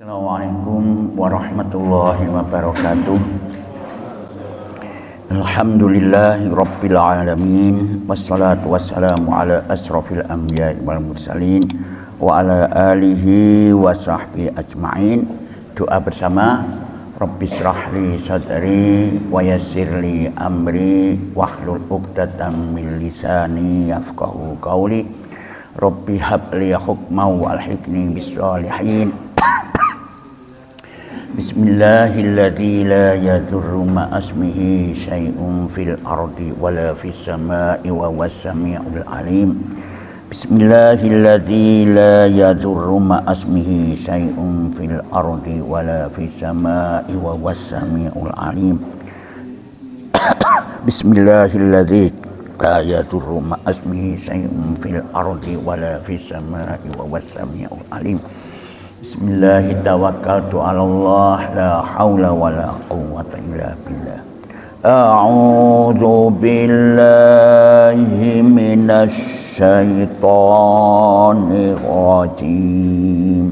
Assalamualaikum warahmatullahi wabarakatuh. Alhamdulillahi rabbil alamin. Wassalatu wassalamu ala asrafil anbiya'i wal mursalin wa ala alihi wa sahbihi ajma'in. Doa bersama. Rabbishrahli sadri wa yassirli amri wahlul 'uqdatam min lisani yafqahu qawli. Rabbi habli hukman wa alhiqni bis sholihin. Bismillahilladzi la yadurru ma'asmihi syai'un fil ardi wala fis sama'i wa huwas sami'ul alim. Bismillahilladzi la yadurru ma'asmihi syai'un fil ardi wala fis sama'i wa huwas sami'ul alim. Bismillahilladzi la yadurru ma'asmihi syai'un fil ardi wala fis sama'i wa huwas sami'ul alim. Bismillahi tawakkaltu 'ala Allah la haula wala quwwata illa billah. A'udzu billahi minasy syaithanir rajim.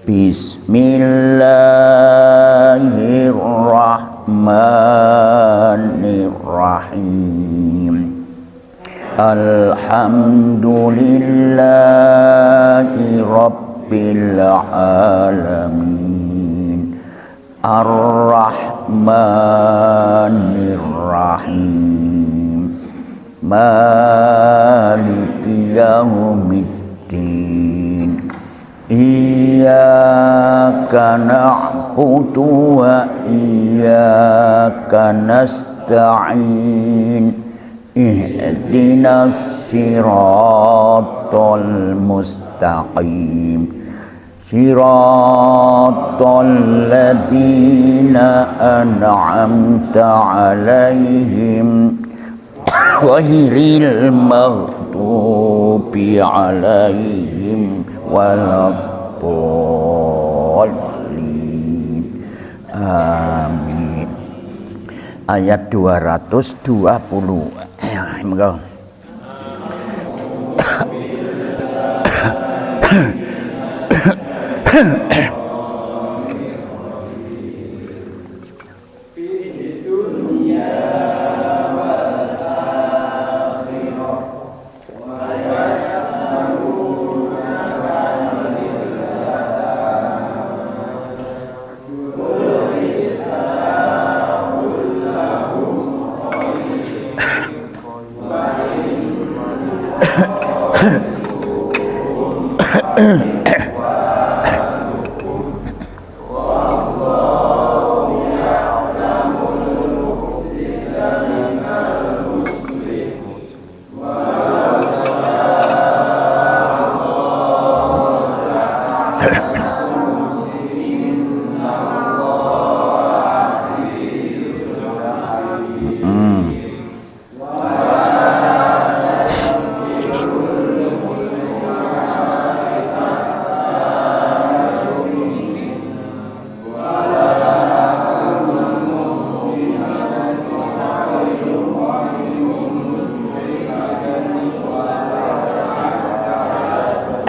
Bismillahirrahmanirrahim. Alhamdulillahi rabbil alamin. Ar-Rahmanir Rahim. Maliki yaumiddin. Iyyaka na'budu wa iyyaka nasta'in. Ihdinas siratal mustaqim. Siratal ladzina an'amta 'alaihim ghairil maghdubi 'alaihim waladdallin. Amin. Ayat 220. Monggo.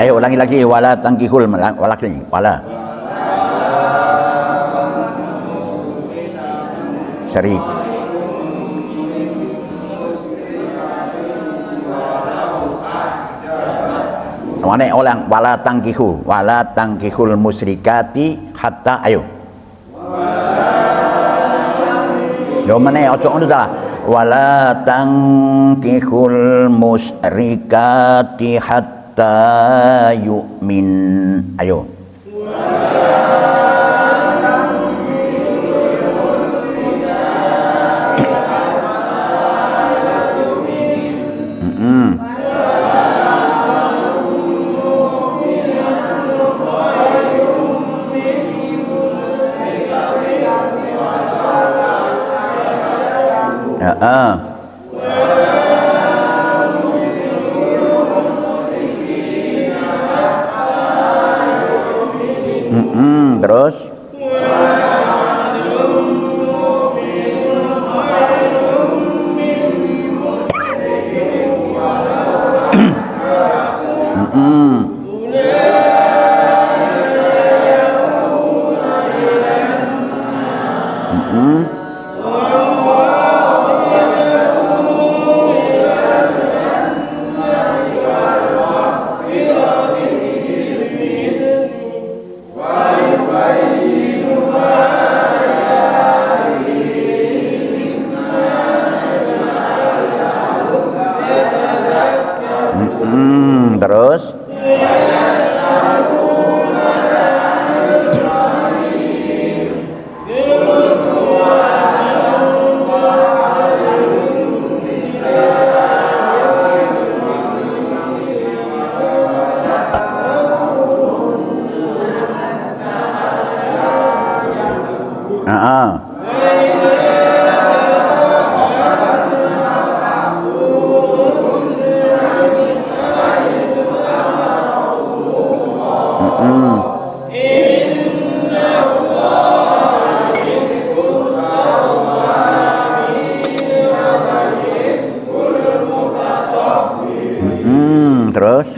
Ayo ulangi lagi. Wala tangkihul walakin wala syarik. Mana ulang? Wala tangkihul musyrikati hatta ayo. Lo mana ojo ngono ta? Wala tangkihul musyrikati hatta yu'min. Ayo. Terus Terus terus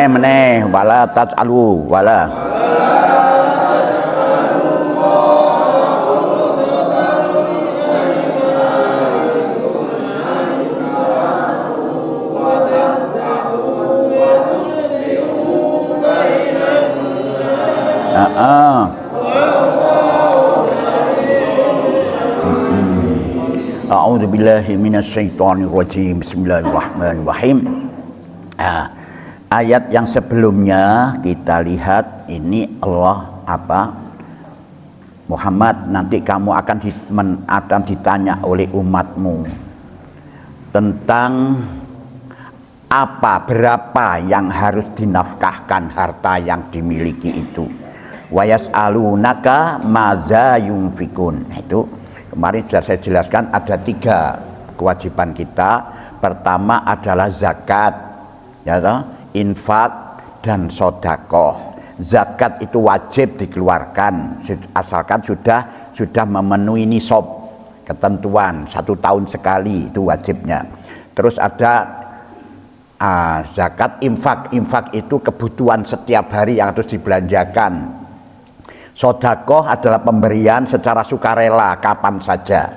meneh wala taj'alu wala A'udzu billahi minasyaitonir rajim. Bismillahirrahmanirrahim. Ayat yang sebelumnya kita lihat ini Allah Muhammad, nanti kamu akan ditanya oleh umatmu tentang berapa yang harus dinafkahkan harta yang dimiliki itu. Wa yas'alunaka madza yunfikun. Itu kemarin sudah saya jelaskan ada 3 kewajiban kita. Pertama adalah zakat, ya toh, infak dan sodakoh. Zakat itu wajib dikeluarkan asalkan sudah memenuhi nisab ketentuan 1 tahun sekali, itu wajibnya. Terus ada zakat infak itu kebutuhan setiap hari yang harus dibelanjakan. Sodakoh adalah pemberian secara sukarela kapan saja.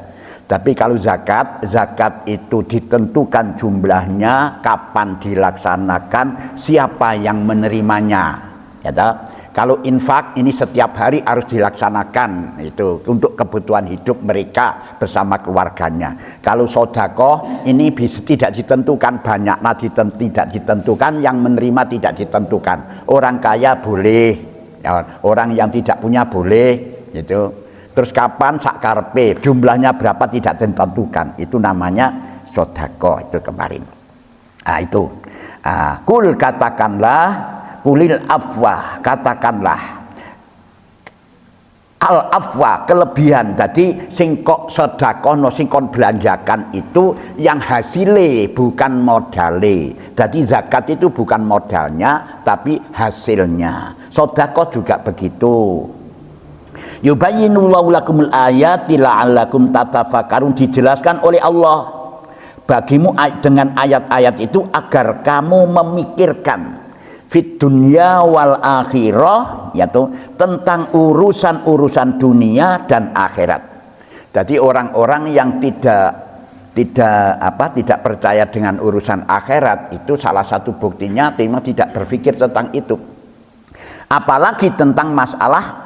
Tapi kalau zakat itu ditentukan jumlahnya, kapan dilaksanakan, siapa yang menerimanya. Ya toh? Kalau infak ini setiap hari harus dilaksanakan, itu untuk kebutuhan hidup mereka bersama keluarganya. Kalau sodakoh ini tidak ditentukan, banyaknya tidak ditentukan, yang menerima tidak ditentukan. Orang kaya boleh, ya, orang yang tidak punya boleh, gitu. Terus kapan sakarpe, jumlahnya berapa tidak ditentukan, itu namanya sodakoh itu kemarin. Itu kul katakanlah, kulil afwa, katakanlah al afwa, kelebihan. Jadi singkok sodakoh no singkon belanjakan itu yang hasile bukan modale. Jadi zakat itu bukan modalnya tapi hasilnya. Sodakoh juga begitu. Yubayyinullahu lakumul ayati la'allakum tatafakkarun, dijelaskan oleh Allah bagimu dengan ayat-ayat itu agar kamu memikirkan fit dunya wal akhirah, yaitu tentang urusan-urusan dunia dan akhirat. Jadi orang-orang yang tidak percaya dengan urusan akhirat itu salah satu buktinya memang tidak berpikir tentang itu. Apalagi tentang masalah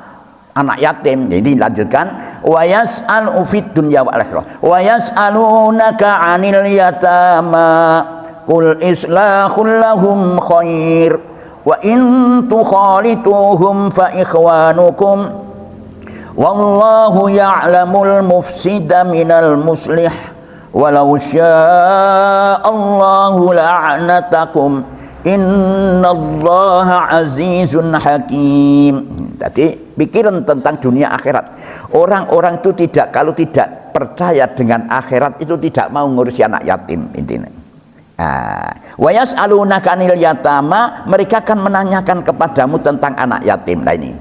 anak yatim. Jadi lanjutkan, wa yas'alu fid dunya wal akhirah wa yas'alunaka 'anil yatama qul islahul lahum khair wa in tukhalituhum fa ikhwanukum Wallahu ya'lamul mufsida minal muslih walau sya'allahu la'anatakum innallaha azizun hakim. Jadi pikiran tentang dunia akhirat. Orang-orang itu kalau tidak percaya dengan akhirat itu tidak mau ngurusi anak yatim intinya. Wa yas'alunaka 'anil yatama, mereka akan menanyakan kepadamu tentang anak yatim. Nah ini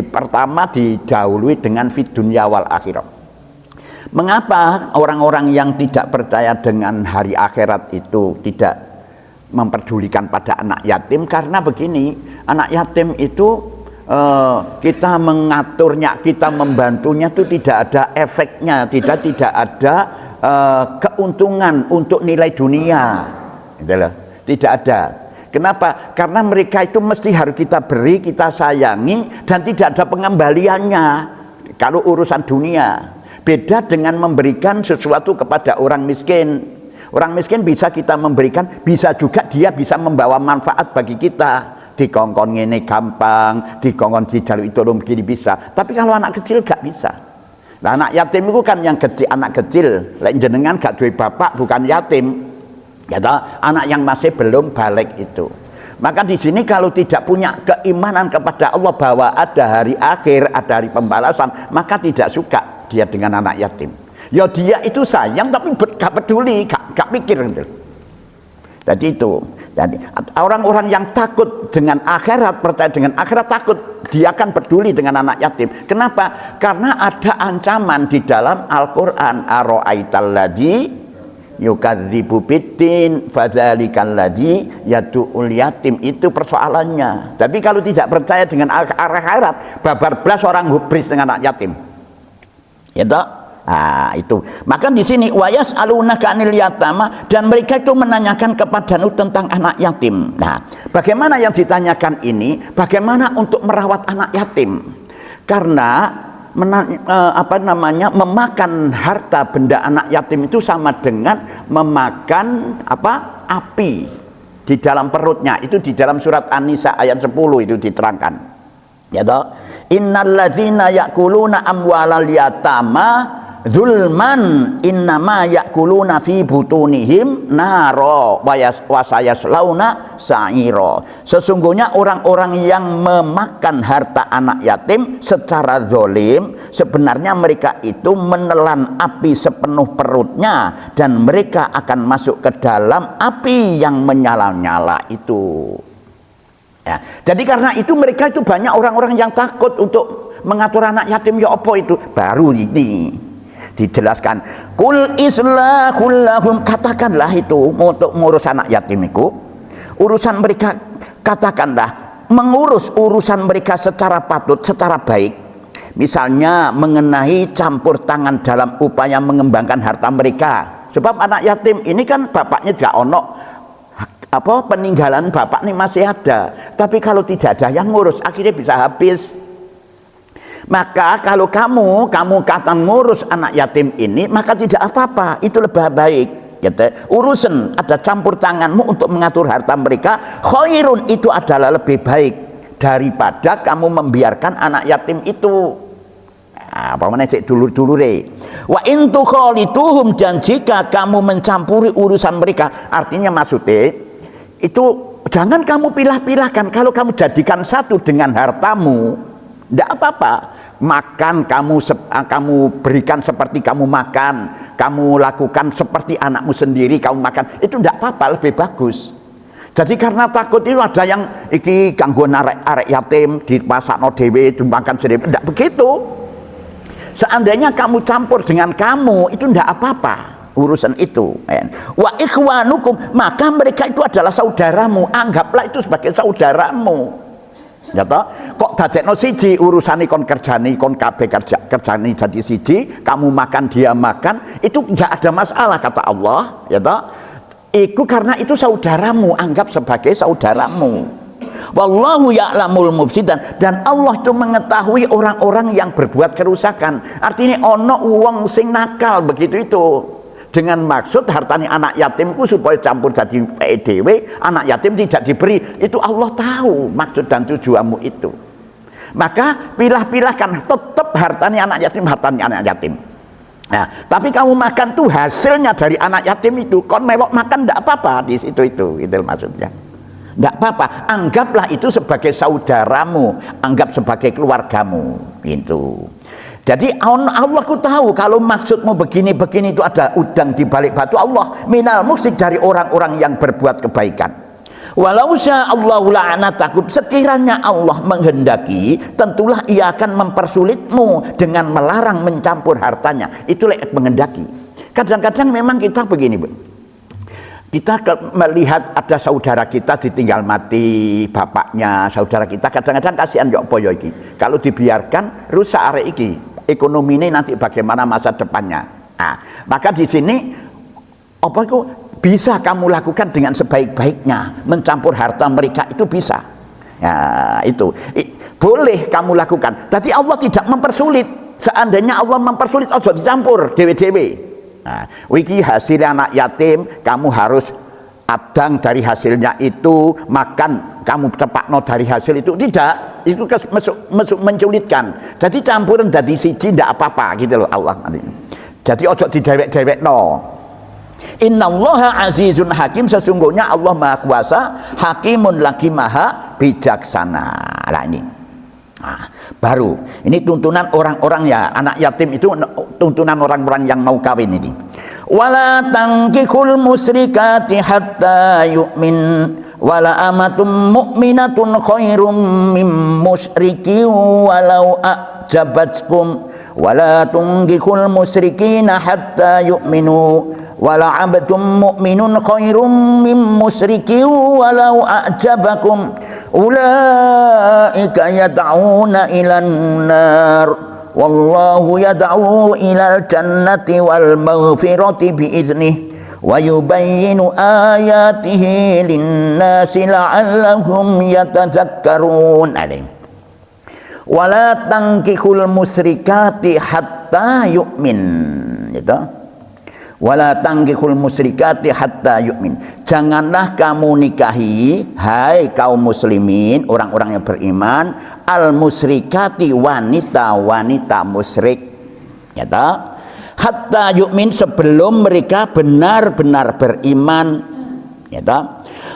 pertama didahului dengan fid dunya wal akhirah. Mengapa orang-orang yang tidak percaya dengan hari akhirat itu tidak memperdulikan pada anak yatim? Karena begini, anak yatim itu kita mengaturnya, kita membantunya itu tidak ada efeknya, tidak ada keuntungan untuk nilai dunia, tidak ada. Kenapa? Karena mereka itu mesti harus kita beri, kita sayangi, dan tidak ada pengembaliannya kalau urusan dunia. Beda dengan memberikan sesuatu kepada orang miskin. Orang miskin bisa kita memberikan, bisa juga dia bisa membawa manfaat bagi kita. Dikongkon ini gampang, dikongkon di jalur itu begini bisa. Tapi kalau anak kecil gak bisa. Nah, anak yatim itu kan yang kecil, anak kecil. Lain jenengan gak duwe bapak, bukan yatim. Ya toh, anak yang masih belum balik itu. Maka di sini kalau tidak punya keimanan kepada Allah bahwa ada hari akhir, ada hari pembalasan, maka tidak suka dia dengan anak yatim. Ya dia itu sayang tapi gak peduli, gak pikir gitu. Jadi itu. Jadi orang-orang yang takut dengan akhirat, percaya dengan akhirat, takut, dia akan peduli dengan anak yatim. Kenapa? Karena ada ancaman di dalam Al-Qur'an. Ara'aital ladzi yukadzibu biddin fadzalikal ladzi yad'ul yatim. Itu persoalannya. Tapi kalau tidak percaya dengan akhirat, babar blas orang hubris dengan anak yatim. Ya toh? Itu. Maka di sini wayas alunaka 'anil yatama, dan mereka itu menanyakan kepadamu tentang anak yatim. Nah, bagaimana yang ditanyakan ini? Bagaimana untuk merawat anak yatim? Karena memakan harta benda anak yatim itu sama dengan memakan api di dalam perutnya. Itu di dalam surat An-Nisa ayat 10 itu diterangkan. Ya toh? Innalladzina ya'kuluna amwalal yatama zulman innama ya'kuluna fi butunihim naro wasayaslauna sa'iro. Sesungguhnya orang-orang yang memakan harta anak yatim secara zalim, sebenarnya mereka itu menelan api sepenuh perutnya, dan mereka akan masuk ke dalam api yang menyala-nyala itu. Ya, jadi karena itu mereka itu banyak orang-orang yang takut untuk mengatur anak yatim. Ya apa itu? Baru ini dijelaskan, kul islahul lahum, katakanlah itu untuk mengurus anak yatim itu urusan mereka, katakanlah mengurus urusan mereka secara patut, secara baik. Misalnya mengenai campur tangan dalam upaya mengembangkan harta mereka. Sebab anak yatim ini kan bapaknya gak ono, peninggalan bapak ini masih ada, tapi kalau tidak ada yang ngurus akhirnya bisa habis. Maka kalau kamu kata ngurus anak yatim ini, maka tidak apa-apa, itu lebih baik gitu. Urusan ada campur tanganmu untuk mengatur harta mereka, khairun, itu adalah lebih baik daripada kamu membiarkan anak yatim itu. Apa mana cek dulur-dulure. Wa in tukhalituhum, dan jika kamu mencampuri urusan mereka, artinya maksudnya itu jangan kamu pilah-pilahkan. Kalau kamu jadikan satu dengan hartamu, tidak apa-apa. Makan kamu berikan seperti kamu makan, kamu lakukan seperti anakmu sendiri kamu makan, itu tidak apa-apa, lebih bagus. Jadi karena takut itu ada yang iki gangguan arek yatim di pasakno dhewe dimakan sendiri, tidak begitu. Seandainya kamu campur dengan kamu, itu tidak apa-apa urusan itu. Wa ikhwanukum, maka mereka itu adalah saudaramu, anggaplah itu sebagai saudaramu. Ya toh, kok dadekno siji urusane kon kerjani, kon kabeh kerjani jadi siji, kamu makan dia makan, itu enggak ada masalah kata Allah, ya toh. Iku karena itu saudaramu, anggap sebagai saudaramu. Wallahu ya'lamul mufsidan, dan Allah itu mengetahui orang-orang yang berbuat kerusakan. Artinya ono wong sing nakal begitu itu. Dengan maksud hartanya anak yatimku supaya campur jadi PDW, anak yatim tidak diberi. Itu Allah tahu maksud dan tujuanmu itu. Maka pilah-pilahkan, tetap hartanya anak yatim, hartanya anak yatim. Nah, tapi kamu makan tuh hasilnya dari anak yatim itu, kon melok makan enggak apa-apa di situ itu maksudnya. Enggak apa-apa, anggaplah itu sebagai saudaramu, anggap sebagai keluargamu gitu. Jadi Allah ku tahu kalau maksudmu begini-begini itu ada udang di balik batu. Allah minal musyrik, dari orang-orang yang berbuat kebaikan. Walau sya'allahu la'anatakum, sekiranya Allah menghendaki, tentulah ia akan mempersulitmu dengan melarang mencampur hartanya. Itulah menghendaki. Kadang-kadang memang kita begini, Bu. Kita melihat ada saudara kita ditinggal mati bapaknya, saudara kita kadang-kadang kasihan yo apa yo iki. Kalau dibiarkan rusak arek iki, ekonomi ini nanti bagaimana masa depannya. Nah, maka di sini apa itu bisa kamu lakukan dengan sebaik-baiknya, mencampur harta mereka itu bisa. Ya, itu boleh kamu lakukan. Tadi Allah tidak mempersulit. Seandainya Allah mempersulit, ojo dicampur dewe-dewe. Nah, wiki hasil anak yatim, kamu harus adang dari hasilnya itu, makan kamu cepakno dari hasil itu, tidak. Itu menculitkan. Jadi campuran dari siji tidak apa-apa gitu loh Allah. Jadi ojo didewek-dewek no. Innallaha azizun hakim, sesungguhnya Allah maha kuasa, hakimun lagi maha bijaksana. Nah ini baru ini tuntunan orang-orang ya anak yatim itu, tuntunan orang-orang yang mau kawin ini. Wala tankihul musyrikati hatta yu'min, wala amatum mu'minatun khairum mim musyriki walau a'jabatkum, wala tunkihul musyrikina hatta yu'minu, wala abdum mu'minun khairum mim musyriki walau a'jabakum, ulaika yad'una ilan nar wallahu yad'u ilal jannati wal maghfirati biiznih wa yubayyinu ayatihi linnasi la'allahum yatazakkarun. Wala tankihul musyrikati hatta yu'min, gitu. Wala tankihul musyrikati hatta yu'min, janganlah kamu nikahi, hai kaum muslimin, orang-orang yang beriman, al musyrikati, wanita-wanita musyrik, ya ta? Hatta yu'min, sebelum mereka benar-benar beriman, ya ta?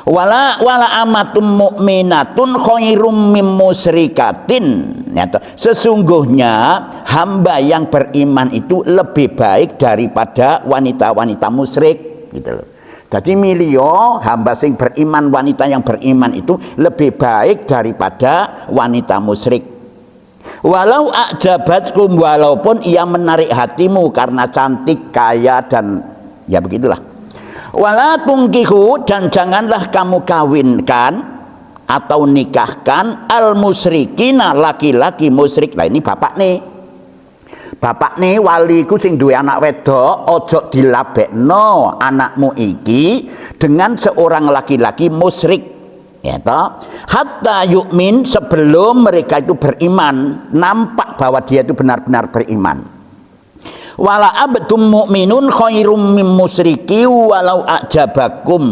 Wala amatum mu'minatun khairum mim musyrikatin, ya ta? Sesungguhnya hamba yang beriman itu lebih baik daripada wanita-wanita musyrik, gitu loh. Jadi milio hamba sing beriman, wanita yang beriman itu lebih baik daripada wanita musyrik. Walau a'jabatkum, walaupun ia menarik hatimu karena cantik, kaya, dan ya begitulah. Wala tungkihu, dan janganlah kamu kawinkan atau nikahkan al musyrikina, laki-laki musyrik. Lah ini bapak nih waliku sing duwe anak wedok, ojo dilabekno anakmu iki dengan seorang laki-laki musyrik, ya toh. Hatta yu'min, sebelum mereka itu beriman, nampak bahwa dia itu benar-benar beriman. Wala abdum mu'minun khairum mim musyriki walau a'jabakum,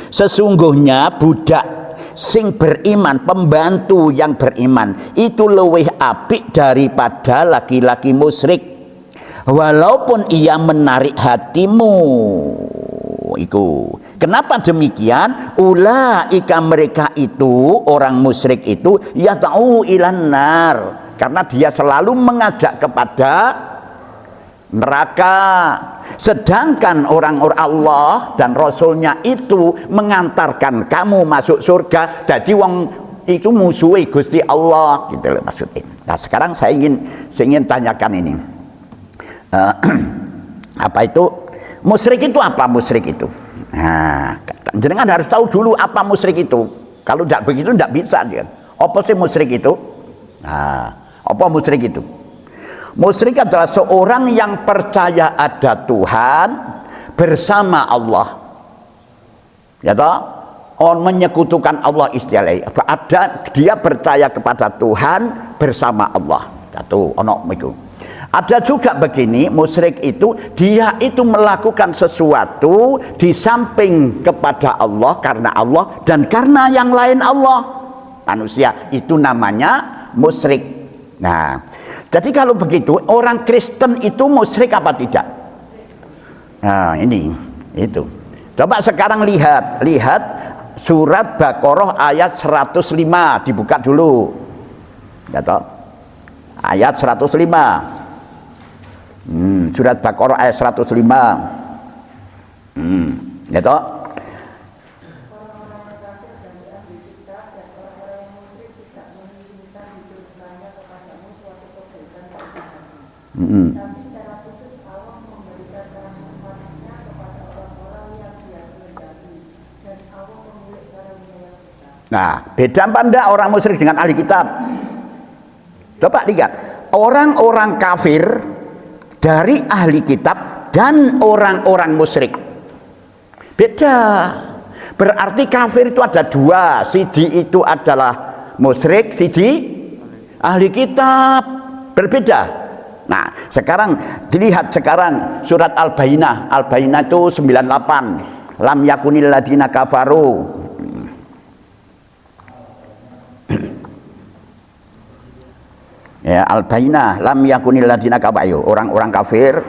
sesungguhnya budak sing beriman, pembantu yang beriman itu lebih apik daripada laki-laki musyrik walaupun ia menarik hatimu. Iku kenapa demikian? Ulaika, mereka itu orang musyrik itu, yata'u ilan nar, karena dia selalu mengajak kepada neraka, sedangkan orang-orang Allah dan Rasulnya itu mengantarkan kamu masuk surga. Jadi wong itu musuhi Gusti Allah, gitu loh maksudnya. Nah sekarang saya ingin tanyakan ini, apa itu musyrik itu? Apa musyrik itu? Nah, jangan harus tahu dulu apa musyrik itu. Kalau tidak begitu tidak bisa dia. Apa sih musyrik itu? Nah, apa musyrik itu? Musyrik adalah seorang yang percaya ada Tuhan bersama Allah, ya toh, menyekutukan Allah istilahnya. Ada, dia percaya kepada Tuhan bersama Allah. Satu, ono itu. Ada juga begini, musyrik itu dia itu melakukan sesuatu di samping kepada Allah, karena Allah dan karena yang lain Allah manusia, itu namanya musyrik. Nah, Jadi kalau begitu orang Kristen itu musyrik apa tidak? Nah ini itu. Coba sekarang lihat surat Baqarah ayat 105, dibuka dulu. Ya toh? Ayat 105. Surat Baqarah ayat 105. Ya toh? Tapi secara khusus Allah memberikan rahmat-Nya kepada orang-orang yang Dia kehendaki dan Allah pemilik karunia yang besar. Nah, beda apa enggak orang musyrik dengan ahli kitab? Coba lihat, orang-orang kafir dari ahli kitab dan orang-orang musyrik beda. Berarti kafir itu ada dua, siji itu adalah musyrik, siji ahli kitab, berbeda. Nah, sekarang dilihat sekarang surat Al-Bayyinah. Al-Bayyinah itu 98. Lam yakunil ladina kafaru. Ya, Al-Bayyinah, lam yakunil ladina kafaru. Orang-orang kafir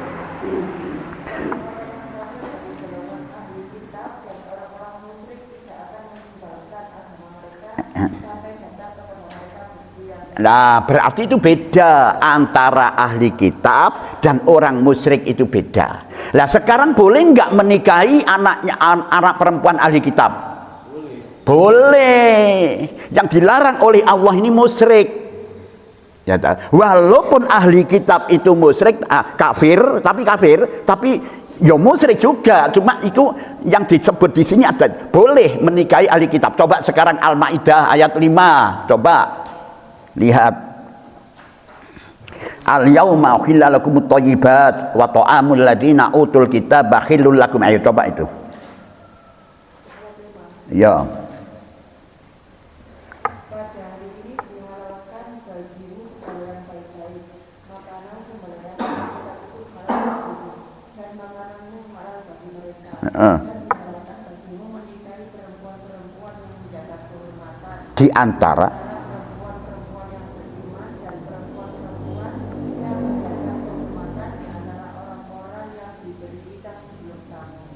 Nah, berarti itu beda antara ahli kitab dan orang musyrik, itu beda. Lah sekarang boleh nggak menikahi anak perempuan ahli kitab? Boleh. Yang dilarang oleh Allah ini musyrik. Ya, walaupun ahli kitab itu musyrik, kafir, tapi ya musyrik juga. Cuma itu yang disebut di sini ada boleh menikahi ahli kitab. Coba sekarang Al-Maidah ayat 5. Coba lihat, al-yauma uhilla lakumut thayyibat wa ta'amul ladzina utul kitaba khillul lakum. Ayo coba itu. Ya. Pada hari ini dihalalkan bagimu segala yang baik-baik, makanan sembarang yang kita itu halal bagimu dan makananmu halal bagi mereka. Dan dihalalkan bagimu menikahi perempuan-perempuan yang menjaga kehormatan di antara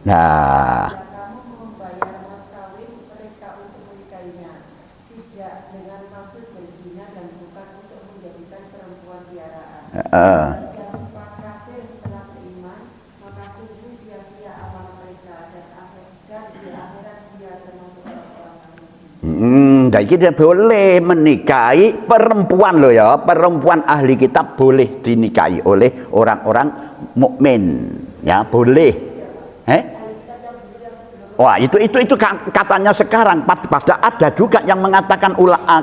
Nah, kamu membayar mas kawin mereka untuk menikahinya, tidak dengan maksud berzina dan bukan untuk menjadikan perempuan piaraan. Siapa kafir setelah beriman, maka sungguh sia-sia amal mereka dan di akhirat dia termasuk orang-orang. Jadi kita boleh menikahi perempuan loh ya, perempuan ahli kitab boleh dinikahi oleh orang-orang mukmin, ya boleh. Wah itu katanya sekarang. Pada ada juga yang mengatakan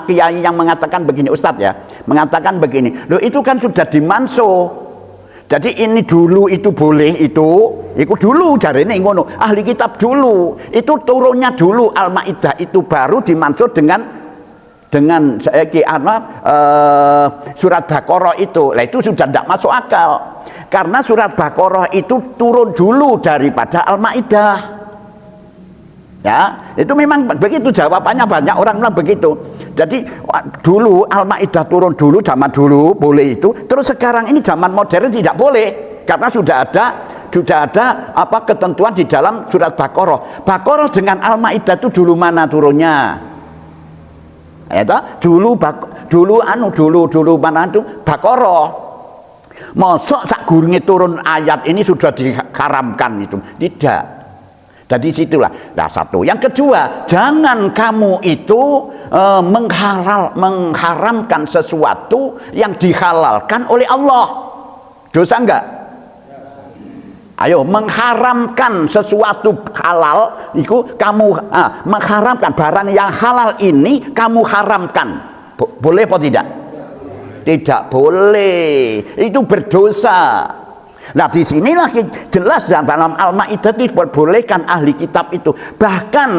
kiai yang mengatakan begini, Ustadz ya, mengatakan begini. Loh itu kan sudah dimansuh. Jadi ini dulu itu boleh itu dulu jari ini ngono. Ahli kitab dulu itu turunnya dulu Al-Maidah itu baru dimansuh dengan surat Baqarah itu. Lah itu sudah tidak masuk akal. Karena surat Baqarah itu turun dulu daripada Al-Maidah. Ya, itu memang begitu jawabannya, banyak orang bilang begitu. Jadi dulu Al-Maidah turun dulu, zaman dulu boleh itu. Terus sekarang ini zaman modern tidak boleh karena sudah ada ketentuan di dalam surat Baqarah. Baqarah dengan Al-Maidah itu dulu mana turunnya? Ya toh? Dulu mana itu Baqarah. Mosok sak gurunge turun ayat ini sudah diharamkan itu? Tidak. Jadi situlah. Nah satu. Yang kedua, jangan kamu itu mengharamkan sesuatu yang dihalalkan oleh Allah. Dosa enggak? Ayo, mengharamkan sesuatu halal itu kamu mengharamkan barang yang halal ini kamu haramkan. Boleh atau tidak? Tidak boleh. Itu berdosa. Nah disinilah jelas dalam Al-Maidah diperbolehkan ahli kitab itu. Bahkan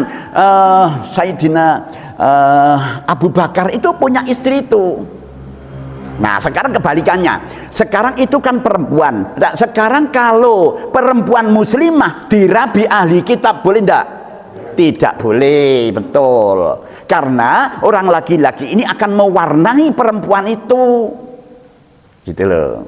Sayyidina Abu Bakar itu punya istri itu. Nah sekarang kebalikannya. Sekarang itu kan perempuan. Nah, sekarang kalau perempuan muslimah dirabi ahli kitab boleh enggak? Tidak boleh, betul. Karena orang laki-laki ini akan mewarnai perempuan itu. Gitu loh.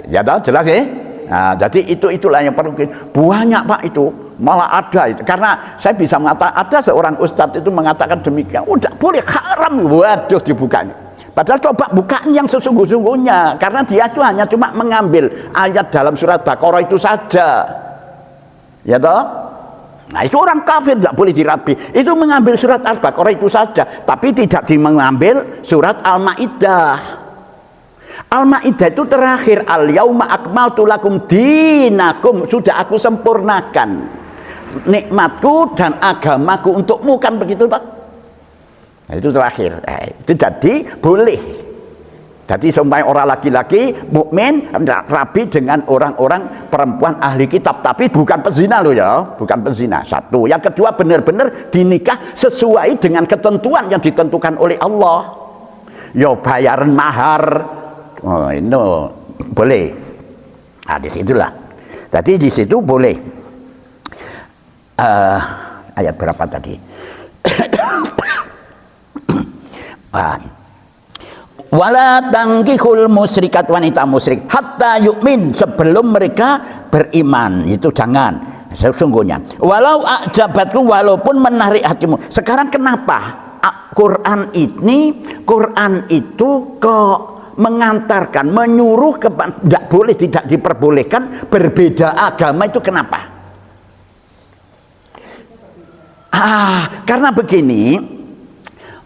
Ya tahu jelas ya. Nah, jadi itulah yang perlu banyak Pak itu, malah ada itu. Karena saya bisa mengatakan ada seorang ustadz itu mengatakan demikian, udah boleh haram, waduh dibukanya. Padahal coba bukaan yang sesungguh-sungguhnya, karena dia itu hanya cuma mengambil ayat dalam surat Baqarah itu saja, ya toh. Nah itu orang kafir tidak boleh dirabi. Itu mengambil surat Al-Baqarah itu saja, tapi tidak mengambil surat Al-Maidah. Al-Maidah itu terakhir, al-yauma akmaltu lakum dinakum, sudah aku sempurnakan nikmatku dan agamaku untukmu, kan begitu Pak? Nah, itu terakhir. Itu jadi boleh. Jadi sampai orang laki-laki mukmin rabi dengan orang-orang perempuan ahli kitab, tapi bukan pezina loh ya, bukan pezina. Satu. Yang kedua, benar-benar dinikah sesuai dengan ketentuan yang ditentukan oleh Allah. Yo bayaran mahar. Oh, ini boleh. Nah, disitulah. Jadi di situ boleh. Ayat berapa tadi? Wala tangkihul musyrikat, wanita musyrik hatta yu'min, sebelum mereka beriman. Itu jangan, sesungguhnya. Walau ajabatku, walaupun menarik hatimu. Sekarang kenapa Quran itu kok mengantarkan, menyuruh tidak boleh, tidak diperbolehkan berbeda agama, itu kenapa? Karena begini,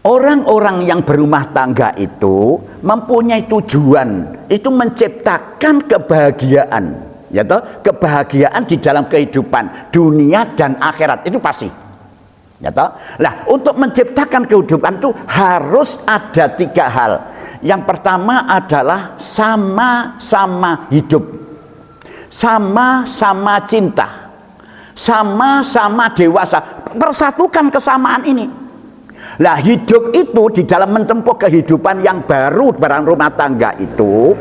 orang-orang yang berumah tangga itu mempunyai tujuan, itu menciptakan kebahagiaan, ya toh, kebahagiaan di dalam kehidupan dunia dan akhirat, itu pasti, ya toh. Nah, untuk menciptakan kehidupan itu harus ada 3 hal. Yang pertama adalah sama-sama hidup, sama-sama cinta, sama-sama dewasa. Persatukan kesamaan ini. Nah, hidup itu di dalam menempuh kehidupan yang baru barang rumah tangga itu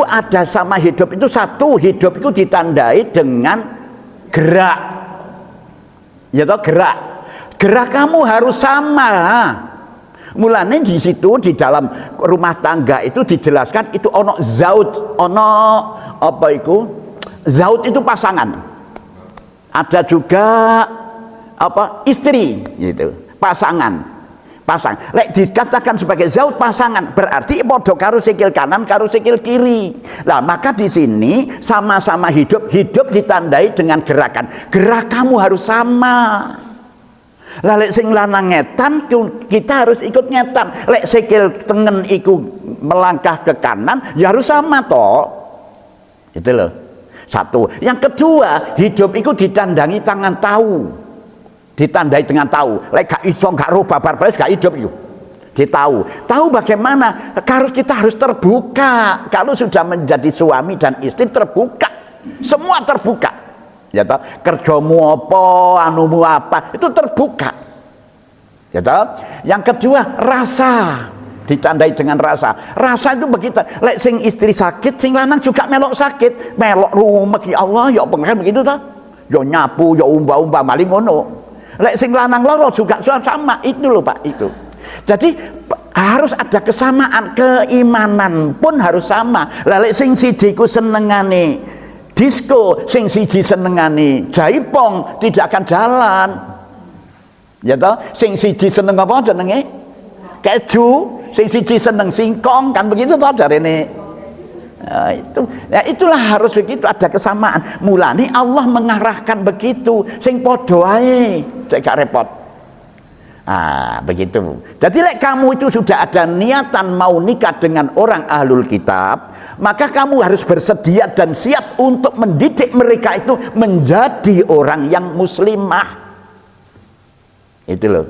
ada sama hidup itu. Satu, hidup itu ditandai dengan gerak, ya toh, gerak kamu harus sama. Mulanya di situ di dalam rumah tangga itu dijelaskan itu ono zaud, ono apa itu? Zaud itu pasangan. Ada juga apa? Istri gitu. Pasang. Lek dikatakan sebagai zaud, pasangan, berarti podo karo sikil kanan karo sikil kiri. Nah, maka di sini sama-sama hidup ditandai dengan gerakan. Gerak kamu harus sama. Lah lek sing lanang ngetan, kita harus ikut ngetan. Lek sikil tengen iku melangkah ke kanan, ya harus sama toh. Itu loh. Satu. Yang kedua, hidup itu ditandangi tangan tahu. Ditandai dengan tahu. Lek gak iso gak roh babar baris gak hidup yuk. Tahu bagaimana? Kita harus terbuka. Kalau sudah menjadi suami dan istri, terbuka. Semua terbuka. Ya toh, kerjamu apa, anumu apa, itu terbuka. Ya toh. Yang kedua, rasa, ditandai dengan rasa. Rasa itu begitu. Lek sing istri sakit, sing lanang juga melok sakit, melok rumah ya Allah, ya pengen begitu toh. Ya nyapu, ya umba-umba maling ngono. Lek sing lanang loro juga sama, itu loh Pak, itu. Jadi harus ada kesamaan, keimanan pun harus sama. Lek sing siji ku senengane disko, sing siji senengane jaipong, tidak akan jalan. Ya toh, sing siji seneng apa jenenge? Keju, sing siji seneng singkong, kan begitu toh darene. Nah, itulah harus begitu, ada kesamaan. Mulane Allah mengarahkan begitu, sing podo ae, gak repot. Begitu. Jadi lek kamu itu sudah ada niatan mau nikah dengan orang ahlul kitab, maka kamu harus bersedia dan siap untuk mendidik mereka itu menjadi orang yang muslimah. Itu loh.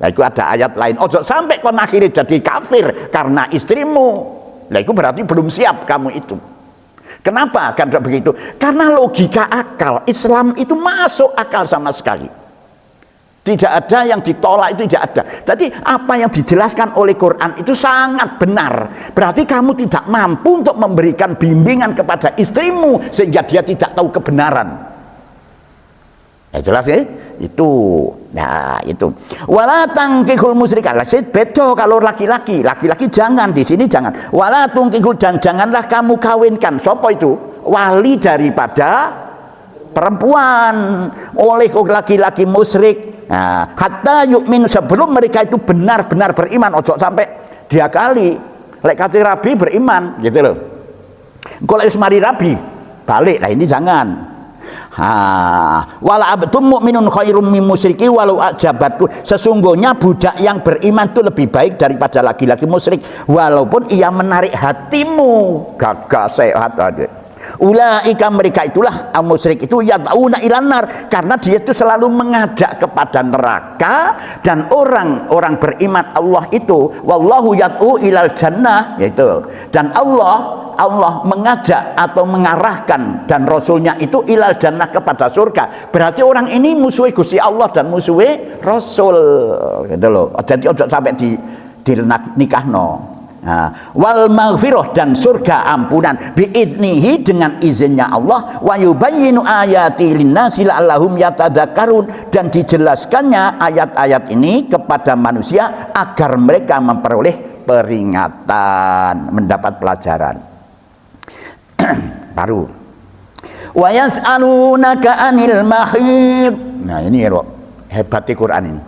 Nah, itu ada ayat lain. Ojo sampai kon akhirnya jadi kafir karena istrimu. Nah, itu berarti belum siap kamu itu. Kenapa? Karena begitu. Karena logika akal Islam itu masuk akal sama sekali. Tidak ada yang ditolak, itu tidak ada. Jadi apa yang dijelaskan oleh Quran itu sangat benar. Berarti kamu tidak mampu untuk memberikan bimbingan kepada istrimu sehingga dia tidak tahu kebenaran. Ya jelas ya? itu. Nah, itu. Wala tangkihul musyrikat. Lah beda kalau laki-laki. Laki-laki jangan, di sini jangan. Wala tangkihul, janganlah kamu kawinkan. Sopo itu? Wali daripada perempuan oleh laki-laki musyrik. Nah, hatta yu'min, sebelum mereka itu benar-benar beriman. Ojo sampai dia kali lek kate rabi beriman gitu loh. Kalau ismari rabi balik, lah ini jangan. Wala abdum mu'minun khairum min musyriki walau ajabatku, sesungguhnya budak yang beriman itu lebih baik daripada laki-laki musyrik walaupun ia menarik hatimu. Gagah sehat adik. Ulaika, mereka itulah musyrik itu yad'una ilan nar, karena dia itu selalu mengajak kepada neraka. Dan orang-orang beriman Allah itu wallahu yad'u ilal jannah, yaitu, dan Allah mengajak atau mengarahkan dan Rasulnya itu ilal jannah, kepada surga. Berarti orang ini musuhi Gusti Allah dan musuhi Rasul gitu loh. Jadi ojo sampai di nikahno. Nah, wal maghfirah, dan surga ampunan biiznihi, dengan izinnya Allah, wa yubayyinu ayati linnasi la'allahum yatadzakkarun, dan dijelaskannya ayat-ayat ini kepada manusia agar mereka memperoleh peringatan, mendapat pelajaran. Baru wa yas'alunaka 'anil mahid. Nah, ini ya, hebatnya Quran ini.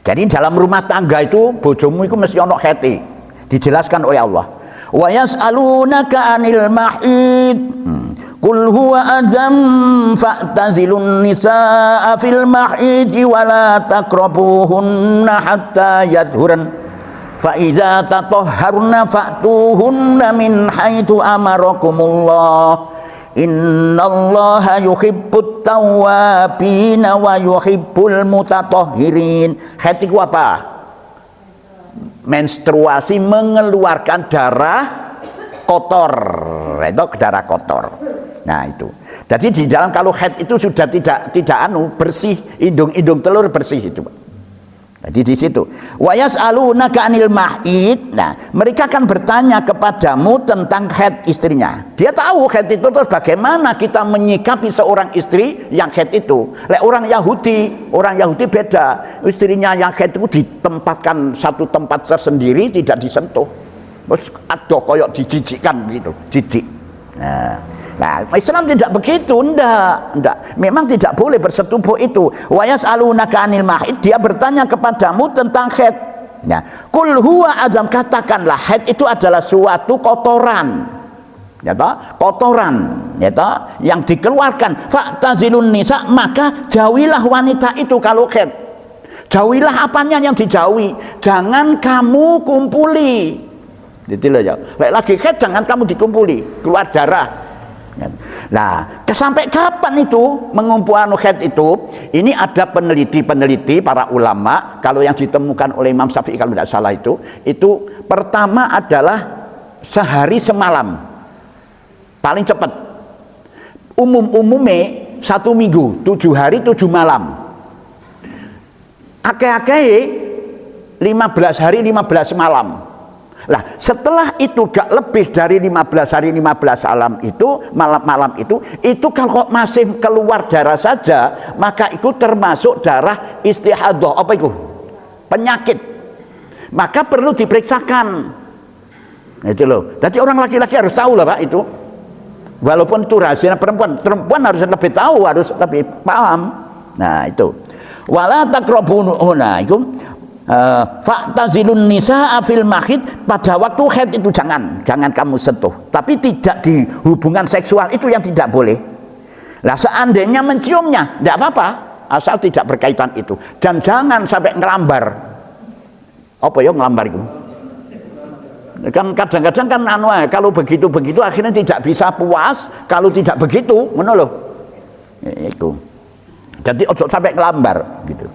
Jadi dalam rumah tangga itu bojomu itu mesti ono heti. Dijelaskan oleh Allah. Wa yas'alunaka 'anil mahid. Qul huwa adzam fa'tazilun nisaa fil mahid wa la taqrabuhunna hatta yadhuran. Fa idza tatahharna fa'tuhunna min haitsu amarakumullah. Innallaha yuhibbut tawwabina wa yuhibbul mutatahhirin. Haid itu apa? Menstruasi, mengeluarkan darah kotor, itu darah kotor. Nah itu. Jadi di dalam kalau haid itu sudah tidak bersih, hidung telur bersih itu. Jadi di situ. Wa yas'alunaka 'anil mahid. Nah, mereka akan bertanya kepadamu tentang haid istrinya. Dia tahu haid itu, terus bagaimana kita menyikapi seorang istri yang haid itu. Lek orang Yahudi beda. Istrinya yang haid itu ditempatkan satu tempat tersendiri, tidak disentuh. Terus ada koyok dijijikkan gitu, jijik. Nah, Islam tidak begitu, enggak. Memang tidak boleh bersetubuh itu. Wa yas'alunaka 'anil mahid, dia bertanya kepadamu tentang haid. Nah, qul huwa adzam, katakanlah haid itu adalah suatu kotoran. Ya toh? Kotoran, ya toh? Yang dikeluarkan. Fa'tazilun nisa, maka jauhilah wanita itu kalau haid. Jauhilah apanya yang dijauhi? Jangan kamu kumpuli. Gitu loh ya. Lagi haid jangan kamu dikumpuli, keluar darah. Nah, sampai kapan itu mengumpulkan haid itu? Ini ada peneliti para ulama. Kalau yang ditemukan oleh Imam Syafi'i kalau tidak salah itu pertama adalah sehari semalam, paling cepat. Umumnya 1 minggu, 7 hari 7 malam. Akeh-akeh 15 hari 15 malam. Lah setelah itu gak lebih dari 15 hari 15 malam itu, malam itu kalau masih keluar darah saja, maka itu termasuk darah istihadah. Apa itu? Penyakit. Maka perlu diperiksakan. Itu loh. Jadi orang laki-laki harus tahu lah Pak itu. Walaupun itu rahasia perempuan harus lebih tahu, harus lebih paham. Nah itu. Wala taqrabuhunna itu fa'tazilun nisaa fil mahid, pada waktu haid itu jangan kamu sentuh, tapi tidak di hubungan seksual, itu yang tidak boleh. Lah seandainya menciumnya tidak apa-apa, asal tidak berkaitan itu, dan jangan sampai ngelambar. Apa ya ngelambar itu? Kan kadang-kadang kan kalau begitu akhirnya tidak bisa puas, kalau tidak begitu ngono loh. Itu. Jadi ojo sampai ngelambar gitu.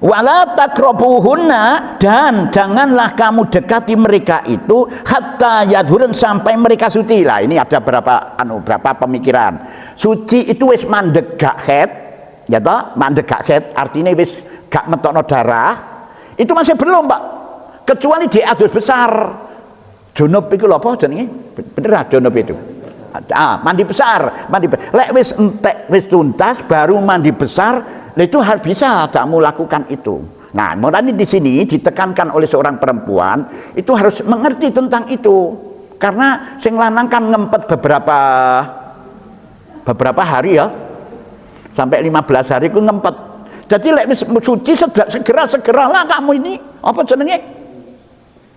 Wala taqrabuhunna, dan janganlah kamu dekati mereka itu hatta yadhurun, sampai mereka suci. Lah ini ada berapa pemikiran. Suci itu wis mandeg gak haid, ya toh? Mandeg gak haid artinya wis gak metokno darah. Itu masih belum, Pak. Kecuali di adus besar. Junub iku lho apa jenenge? Bener junub itu. Mandi besar, lek wis entek wis tuntas baru mandi besar, itu harus bisa kamu lakukan itu. Nah, makanya di sini ditekankan oleh seorang perempuan itu harus mengerti tentang itu, karena sing lanang kan ngempet beberapa hari ya, sampai 15 hari ku ngempet. Jadi lek wis suci segeralah kamu ini apa jenenge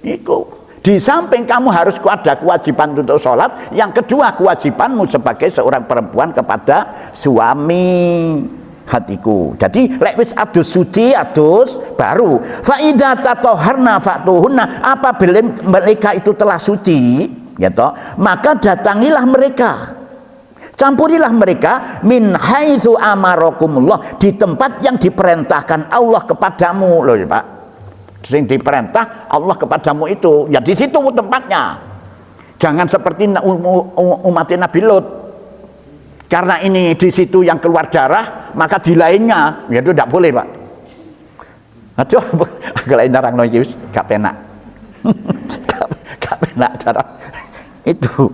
iku. Di samping kamu harus ada kewajiban untuk sholat, yang kedua kewajibanmu sebagai seorang perempuan kepada suami hatiku. Jadi lek wis adus suci adus baru fa idza tatahharna fatuhunna, apabila mereka itu telah suci ya toh, maka datangilah mereka, campurilah mereka min haitsu amarakumullah, di tempat yang diperintahkan Allah kepadamu loh ya Pak. Sing diperintah Allah kepadamu itu ya di situ tempatnya. Jangan seperti umat Nabi Lut, karena ini di situ yang keluar darah maka di lainnya ya itu tidak boleh Pak. Aduh, kalau narang no wis gak penak. Gak penak darah itu.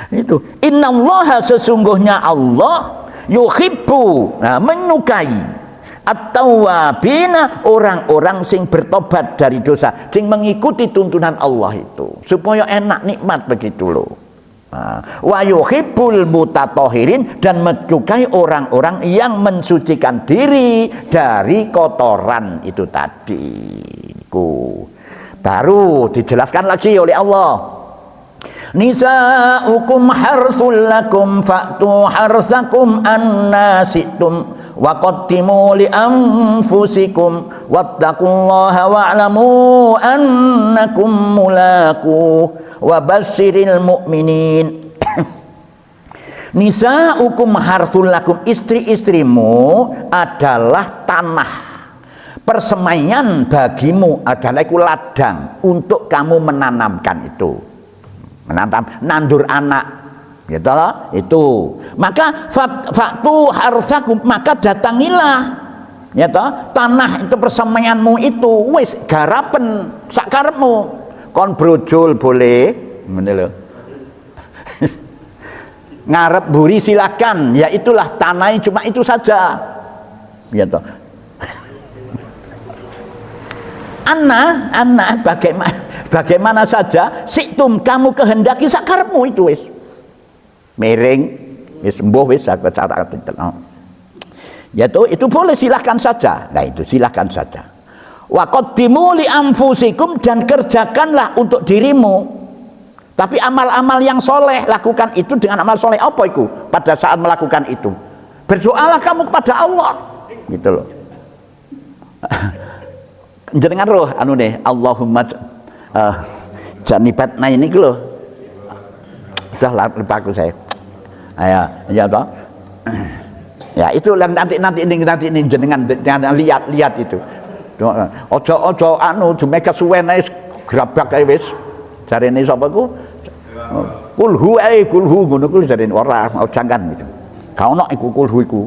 Itu innallaha, sesungguhnya Allah yuhibbu, menyukai at-tawwabina, orang-orang sing bertobat dari dosa, sing mengikuti tuntunan Allah itu supaya enak nikmat begitu loh. Wa yuhibbul mutatahhirin, dan menyukai orang-orang yang mensucikan diri dari kotoran itu tadi. Baru dijelaskan lagi oleh Allah, nisa'ukum harsul lakum fa'tu harsakum anna si'tum wa qaddimu li anfusikum wattaqullaha wa'lamu annakum mulaquh wa basyiril mu'minin. Nisa'ukum harsul lakum, istri-istrimu adalah tanah persemaian bagimu, adalah itu ladang untuk kamu menanamkan itu, nandur anak gitu loh itu. Maka faktu harsakum, maka datangilah ya toh tanah itu persemaianmu itu, wis garapen sakarepmu, kon brojol boleh ngene lho. Ngarep buri silakan, ya itulah tanahnya cuma itu saja ya toh. Anak bagaimana saja siktum kamu kehendaki sakarepmu itu wis miring wis mbuh wis aku cara ya toh, itu boleh silahkan saja. Nah itu silahkan saja. Wa qaddimu li anfusikum, dan kerjakanlah untuk dirimu, tapi amal-amal yang soleh, lakukan itu dengan amal soleh. Apa itu? Pada saat melakukan itu berdoalah kamu kepada Allah gitu loh. Jenengan roh anu nih Allahumma janibatna ini lho. Udah lupa aku saya. Ya toh. Ya itu yang nanti ini jenengan lihat itu. Ojo anu jumeka suwen ae grabak ae wis. Jarene sapa ku? Kulhu ngono ku jarene ora jangan gitu. Ka ono iku kulhu iku.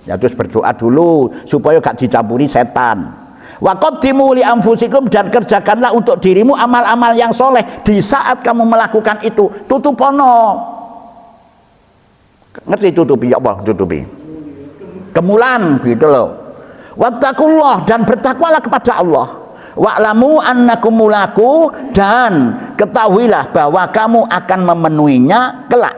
Ya terus berdoa dulu supaya gak dicampuri setan. Wa qaddimu li anfusikum, dan kerjakanlah untuk dirimu amal-amal yang soleh. Di saat kamu melakukan itu tutupono, ngerti tutupi ya apa tutupi kemulan gitu loh. Wattaqullah, dan bertakwalah kepada Allah. Wa'lamu annakum mulaku, dan ketahuilah bahwa kamu akan memenuhinya kelak.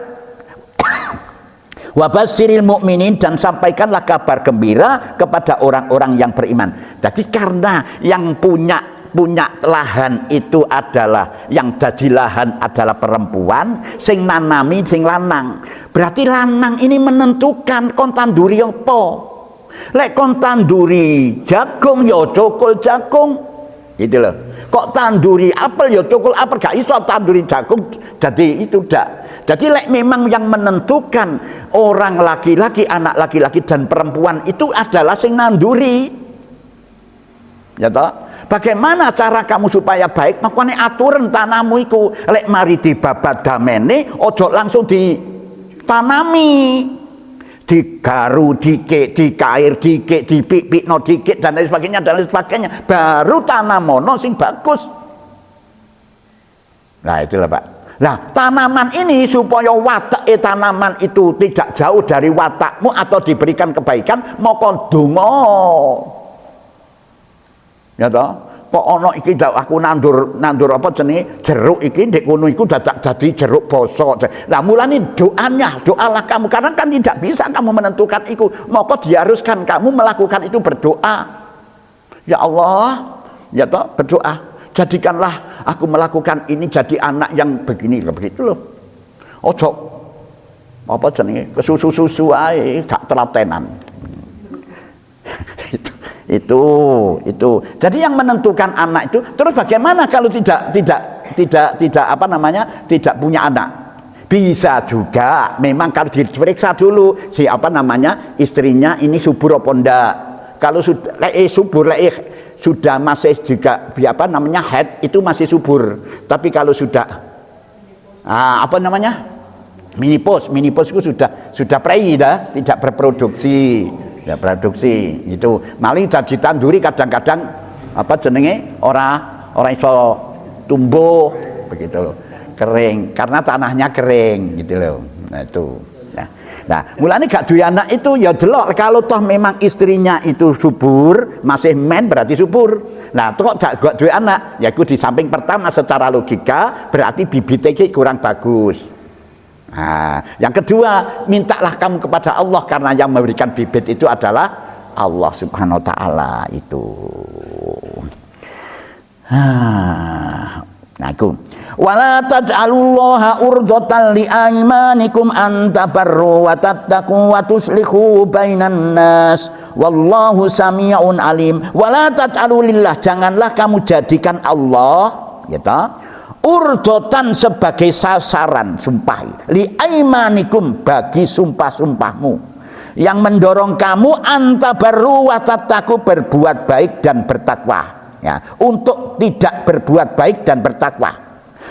Wa basyiril mu'minin, dan sampaikanlah kabar gembira kepada orang-orang yang beriman. Jadi karena yang punya lahan itu adalah, yang jadi lahan adalah perempuan, sing nanami sing lanang. Berarti lanang ini menentukan kon tanduri apa. Lek kon tanduri jagung ya cokol jagung. Gitu loh. Kok tanduri apel ya cokol apel, gak iso tanduri jagung. Jadi itu dak. Jadi memang yang menentukan orang laki-laki, anak laki-laki dan perempuan itu adalah sing nanduri. Ya toh? Bagaimana cara kamu supaya baik? Makanya aturan tanahmu iku lek mari dibabat damene ojo langsung ditanami. Digaru dikit, dikair dikit, dipik-pikno dikit dan lain sebagainya, baru tanamono sing bagus. Nah itulah Pak. Nah, tanaman ini supaya watak tanaman itu tidak jauh dari watakmu atau diberikan kebaikan, maka donga. Ya toh? Kok ana iki aku nandur apa jenenge jeruk iki ndek kono iku dadak dadi jeruk basa. Lah mulane doalah kamu karena kan tidak bisa kamu menentukan itu, maka diharuskan kamu melakukan itu berdoa. Ya Allah, ya toh berdoa. Jadikanlah aku melakukan ini jadi anak yang begini loh, begitu loh. Ojo apa jenenge kesusu-susu ae gak telatenan. itu jadi yang menentukan anak itu. Terus bagaimana kalau tidak apa namanya tidak punya anak? Bisa juga memang kalau diperiksa dulu si apa namanya istrinya ini subur apa enggak. Kalau sudah subur sudah masih juga apa namanya head itu masih subur, tapi kalau sudah apa namanya minipos itu sudah prei dah, tidak berproduksi. Ya produksi itu maling jadi tanduri kadang-kadang apa jenenge ora iso tumbuh begitu loh, kering karena tanahnya kering gitu loh. Nah itu nah mulane gak duwe anak itu ya delok kalau toh memang istrinya itu subur masih men berarti subur. Nah kok gak duwe anak ya itu di samping pertama secara logika berarti bibitnya kurang bagus. Nah, yang kedua, mintalah kamu kepada Allah karena yang memberikan bibit itu adalah Allah Subhanahu wa taala itu. Nah, aku wala taj'alullaha urdatan li aymanikum an tabarru wa tattaqu wa tuslihu bainan nas wallahu sami'un alim. Wala taj'alu lillah, janganlah kamu jadikan Allah gitu urdotan sebagai sasaran sumpah li aimanikum bagi sumpah-sumpahmu yang mendorong kamu antabaru watattaku berbuat baik dan bertakwa ya, untuk tidak berbuat baik dan bertakwa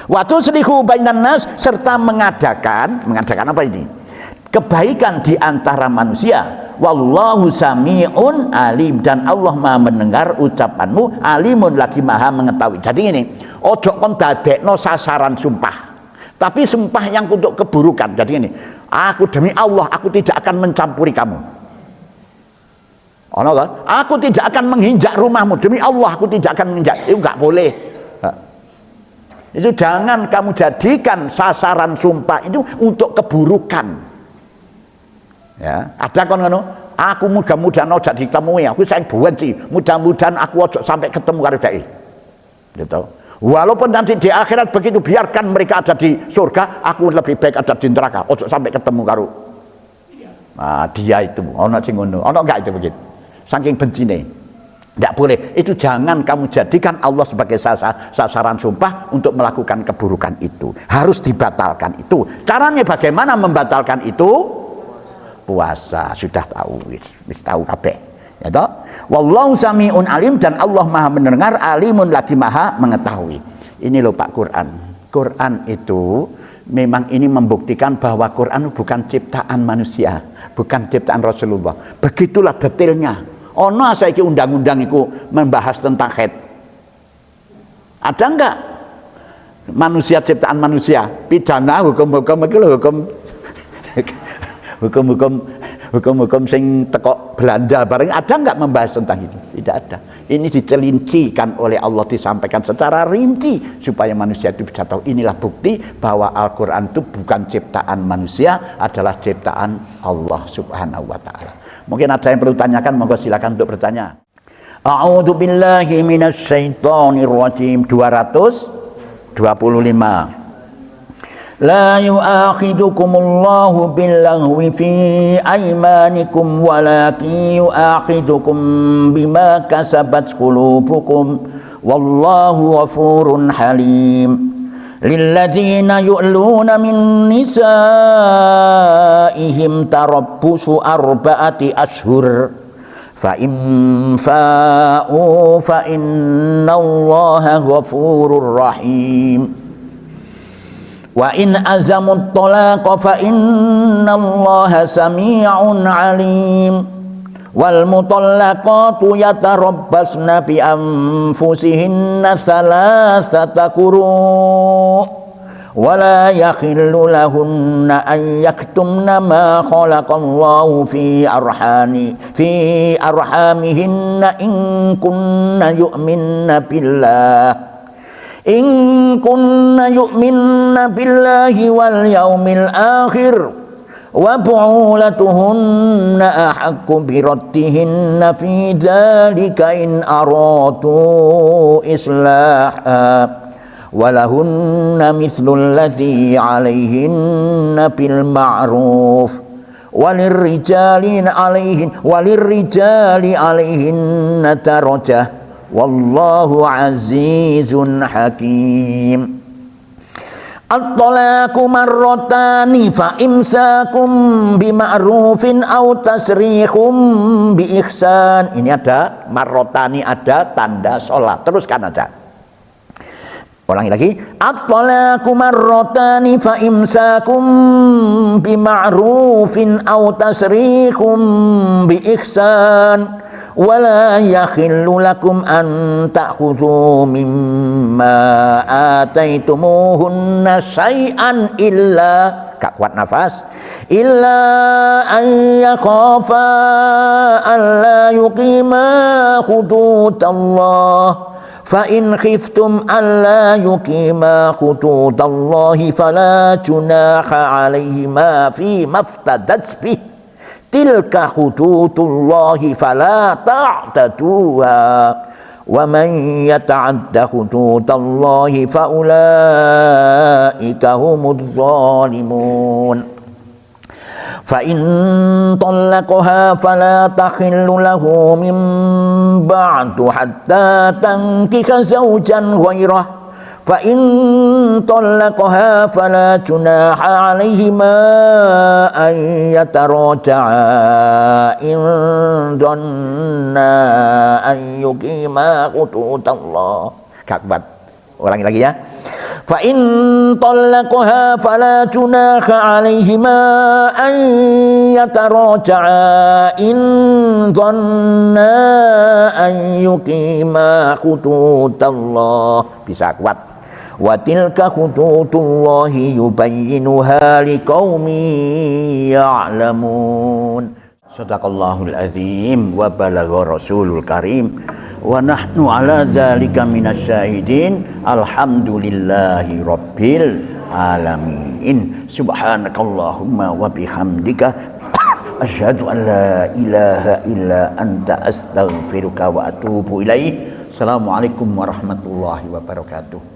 waktu selihu bainan nas serta mengadakan apa ini kebaikan di antara manusia. Wallahu sami'un alim, dan Allah Maha mendengar ucapanmu, alimun lagi Maha mengetahui. Jadi ini ojo kon dadekno sasaran sumpah, tapi sumpah yang untuk keburukan. Jadi ini aku demi Allah aku tidak akan mencampuri kamu. Ono kan? Aku tidak akan menginjak rumahmu, demi Allah aku tidak akan menginjak. Itu enggak boleh. Itu jangan kamu jadikan sasaran sumpah itu untuk keburukan. Ya, ada kon ngono, aku mudah-mudahan ojo ditemui, aku sayang benci, mudah-mudahan aku ojo sampai ketemu karo dhek. Gitu. Walaupun nanti di akhirat begitu biarkan mereka ada di surga, aku lebih baik ada di neraka, ojo sampai ketemu karo. Nah, dia itu ono sing ngono, ono enggak itu begitu. Saking bencine. Tidak boleh, itu jangan kamu jadikan Allah sebagai sasaran sumpah untuk melakukan keburukan itu. Harus dibatalkan itu. Caranya bagaimana membatalkan itu? Puasa, sudah tahu, wis tahu kabeh. Ya toh? Wallahu sami'un alim, dan Allah Maha mendengar, alimun lagi Maha mengetahui. Ini loh Pak Quran. Quran itu memang ini membuktikan bahwa Quran bukan ciptaan manusia, bukan ciptaan Rasulullah. Begitulah detailnya. Ono saiki undang-undang itu membahas tentang haid. Ada enggak manusia ciptaan manusia? Pidana hukum-hukum itu loh, hukum-hukum sing teko Belanda bareng, ada enggak membahas tentang itu? Tidak ada. Ini dicelincikan oleh Allah, disampaikan secara rinci supaya manusia itu bisa tahu. Inilah bukti bahwa Al-Quran itu bukan ciptaan manusia, adalah ciptaan Allah Subhanahu wa taala. Mungkin ada yang perlu tanyakan, monggo silakan untuk bertanya. A'udzu billahi minasyaitonir rajim 225. La yu'akhidukumullahu billaghwi fi aymanikum walakin yu'akhidukum bima kasabat qulubukum wallahu ghafurun halim. Lilladzina yu'luna min nisaihim tarabbusu arba'ati ashhur fa in fa'u fa innallaha ghafurur rahim. Wa in azamut talaqa fa innallaha sami'un alim. Wal mutallaqatu yatarabbasna bi anfusihinna thalathata quru' ولا يحل لهن أن يكتمن ما خلق الله في أرحامهن إن كن يؤمن بالله واليوم الآخر وبعولتهن أحق بردهن في ذلك إن أرادوا إصلاحا ولهن مثل الذي عليهن بالمعروف وللرجال عليهن درجة والله عزيز حكيم الطلاق مرتان فإمساكم بمعروف أو تسريح بإحسان. Ini ada marrotani, ada tanda sholat. Teruskan aja. Ulangi lagi. At-talaqu marratani fa imsakum bima'rufin aw tasrihum bi ihsan wa la yakhillu lakum an ta'khudhu mimma ataitumuhunna syai'an illa gak kuat nafas illa an yakhafa an la yuqima hudutallah فَإِنْ خِفْتُمْ أَلَّا يُقِيمَا حُدُودَ اللَّهِ فَلَا جُنَاحَ عَلَيْهِمَا فِيمَا افْتَدَتْ بِهِ تِلْكَ حُدُودُ اللَّهِ فَلَا تَعْتَدُوهَا وَمَنْ يَتَعَدَّ حُدُودَ اللَّهِ فَأُولَئِكَ هُمُ الظَّالِمُونَ فَإِنْ طَلَّقَهَا فَلَا تَحِلُّ لَهُ مِنْ بَعْدُ حَتَّى تَنْكِحَ زَوْجًا غَيْرَهُ فَإِنْ طَلَّقَهَا فَلَا جُنَاحَ عَلَيْهِمَا أَنْ يَتَرَاجَعَا إِنْ ظَنَّا أَنْ يُقِيمَا حُدُودَ اللَّهِ. Ulangi lagi ya. Fa in talaqaha fala junaha 'alaihima an yataraja'a in dhanna an yuqima hududallah. Bisa kuat. Wa tilka hududullahi yubayyinuha liqaumin ya'lamun. Shadaqallahul azim wa balagha rasulul karim. Wa nahnu ala dzalika minasyahidin. Alhamdulillahi rabbil alamin. Subhanakallahumma wa bihamdika asyhadu an la ilaha illa anta astaghfiruka wa atubu ilaik. Assalamualaikum warahmatullahi wabarakatuh.